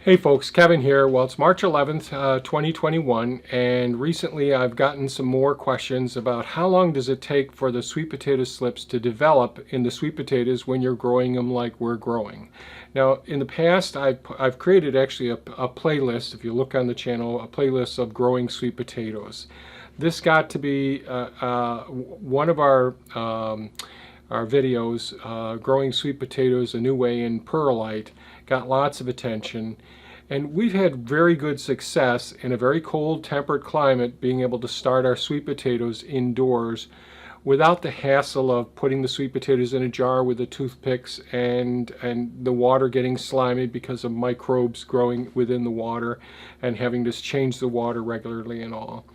Hey folks, Kevin here. Well, it's March 11th, 2021, and recently I've gotten some more questions about how long does it take for the sweet potato slips to develop in the sweet potatoes when you're growing them like we're growing. Now, in the past, I've created actually a playlist, if you look on the channel, a playlist of growing sweet potatoes. This got to be one of our videos, Growing Sweet Potatoes a New Way in Perlite, got lots of attention. And we've had very good success in a very cold temperate climate being able to start our sweet potatoes indoors without the hassle of putting the sweet potatoes in a jar with the toothpicks and the water getting slimy because of microbes growing within the water and having to change the water regularly and all.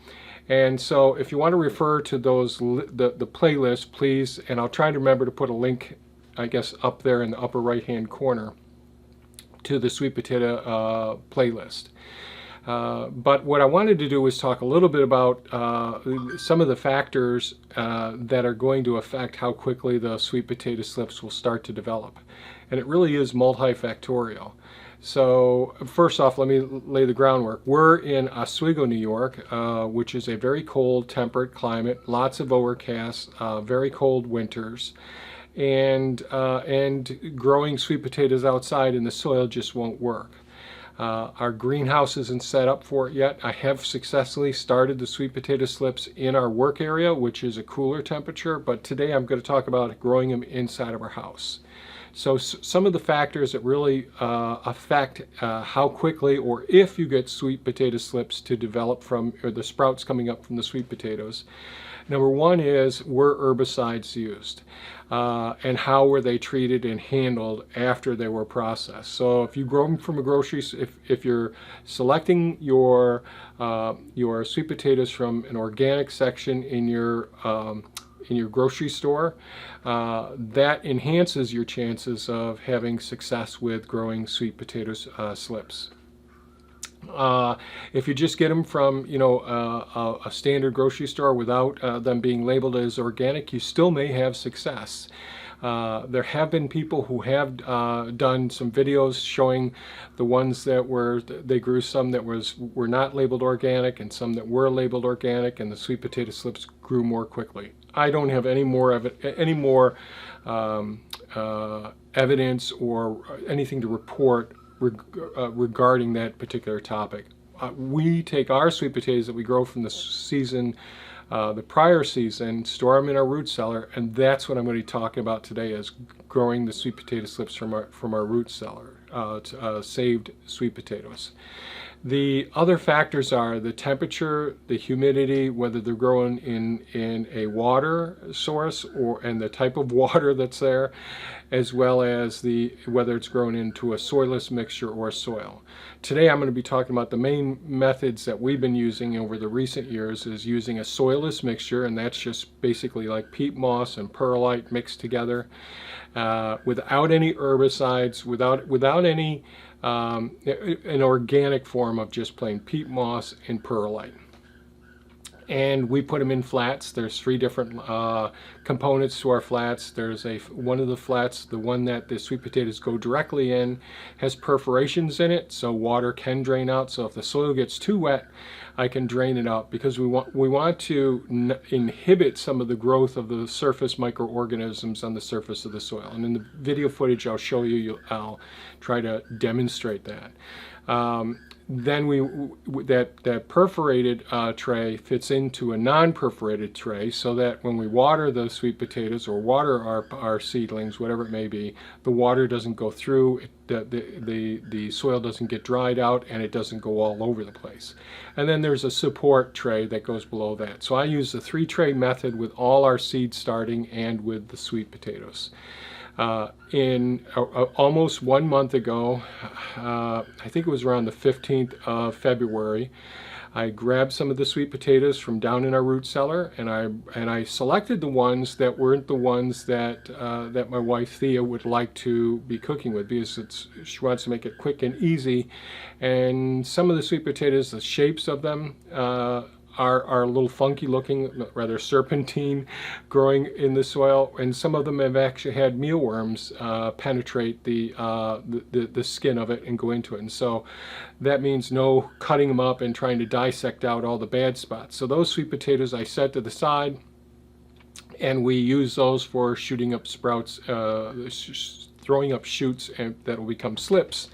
And so if you want to refer to those the playlist, please, and I'll try to remember to put a link, I guess, up there in the upper right hand corner to the sweet potato playlist. But what I wanted to do was talk a little bit about some of the factors that are going to affect how quickly the sweet potato slips will start to develop. And it really is multifactorial. So first off, let me lay the groundwork. We're in Oswego, New York, which is a very cold temperate climate, lots of overcast, very cold winters. And growing sweet potatoes outside in the soil just won't work. Our greenhouse isn't set up for it yet. I have successfully started the sweet potato slips in our work area, which is a cooler temperature, but today I'm going to talk about growing them inside of our house. So some of the factors that really affect how quickly or if you get sweet potato slips to develop from, or the sprouts coming up from the sweet potatoes. Number one is, were herbicides used? And how were they treated and handled after they were processed? So if you grow them from a grocery, if you're selecting your sweet potatoes from an organic section in your grocery store, that enhances your chances of having success with growing sweet potato slips. If you just get them from, a standard grocery store without them being labeled as organic, you still may have success. There have been people who have done some videos showing the ones that they grew some that were not labeled organic and some that were labeled organic, and the sweet potato slips grew more quickly. I don't have any more evidence or anything to report regarding that particular topic. We take our sweet potatoes that we grow from the season, the prior season, store them in our root cellar, and that's what I'm going to be talking about today, is growing the sweet potato slips from our root cellar, saved sweet potatoes. The other factors are the temperature, the humidity, whether they're grown in a water source and the type of water that's there, as well as whether it's grown into a soilless mixture or soil. Today I'm going to be talking about the main methods that we've been using over the recent years is using a soilless mixture, and that's just basically like peat moss and perlite mixed together, without any herbicides, without any an organic form of just plain peat moss and perlite. And we put them in flats. There's three different components to our flats. There's one of the flats, the one that the sweet potatoes go directly in, has perforations in it, so water can drain out. So if the soil gets too wet, I can drain it out, because we want to inhibit some of the growth of the surface microorganisms on the surface of the soil. And in the video footage I'll show you, I'll try to demonstrate that. Then that perforated tray fits into a non-perforated tray, so that when we water the sweet potatoes or water our seedlings, whatever it may be, the water doesn't go through, the soil doesn't get dried out, and it doesn't go all over the place. And then there's a support tray that goes below that. So I use the 3-tray method with all our seed starting and with the sweet potatoes. Almost 1 month ago, I think it was around the 15th of February, I grabbed some of the sweet potatoes from down in our root cellar, and I selected the ones that weren't the ones that that my wife Thea would like to be cooking with, because she wants to make it quick and easy. And some of the sweet potatoes, the shapes of them are a little funky looking, rather serpentine, growing in the soil, and some of them have actually had mealworms penetrate the skin of it and go into it. And so that means no cutting them up and trying to dissect out all the bad spots. So those sweet potatoes I set to the side, and we use those for shooting up sprouts, throwing up shoots, and that will become slips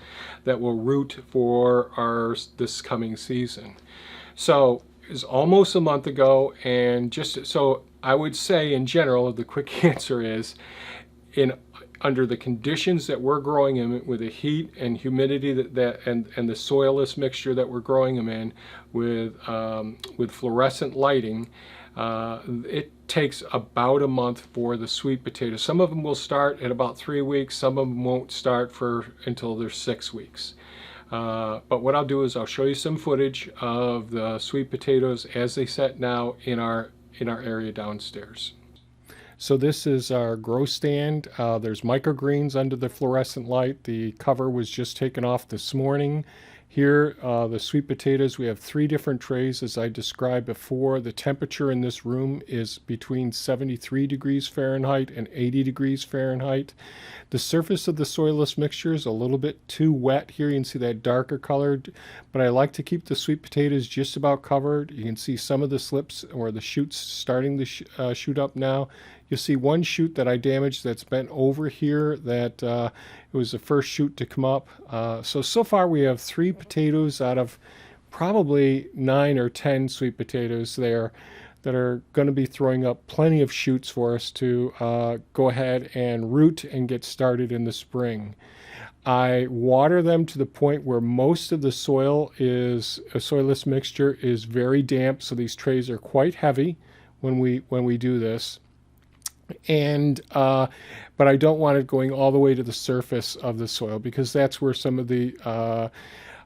that will root for this coming season. So it's almost a month ago, and just so I would say in general, the quick answer is, under the conditions that we're growing in, with the heat and humidity and the soilless mixture that we're growing them in, with fluorescent lighting, it takes about a month for the sweet potatoes. Some of them will start at about 3 weeks. Some of them won't start until they're 6 weeks. But what I'll do is I'll show you some footage of the sweet potatoes as they set now in our area downstairs. So this is our grow stand. There's microgreens under the fluorescent light. The cover was just taken off this morning. Here, the sweet potatoes, we have 3 different trays as I described before. The temperature in this room is between 73 degrees Fahrenheit and 80 degrees Fahrenheit. The surface of the soilless mixture is a little bit too wet here. You can see that darker colored, but I like to keep the sweet potatoes just about covered. You can see some of the slips or the shoots starting to shoot up now. You'll see one shoot that I damaged that's bent over here, that it was the first shoot to come up. So far we have 3 potatoes out of probably 9 or 10 sweet potatoes there that are going to be throwing up plenty of shoots for us to go ahead and root and get started in the spring. I water them to the point where most of the soil is a soilless mixture is very damp, so these trays are quite heavy when we do this. And but I don't want it going all the way to the surface of the soil, because that's where some of the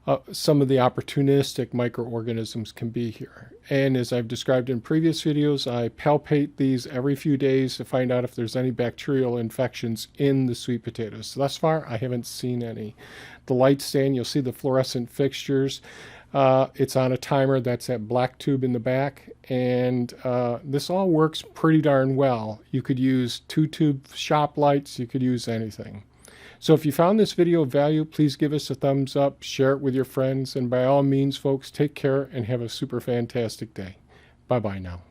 opportunistic microorganisms can be here. And as I've described in previous videos, I palpate these every few days to find out if there's any bacterial infections in the sweet potatoes. So thus far, I haven't seen any. The light stand, you'll see the fluorescent fixtures. It's on a timer. That's that black tube in the back, and this all works pretty darn well. You could use 2-tube shop lights. You could use anything. So if you found this video of value, please give us a thumbs up, share it with your friends, and by all means, folks, take care and have a super fantastic day. Bye-bye now.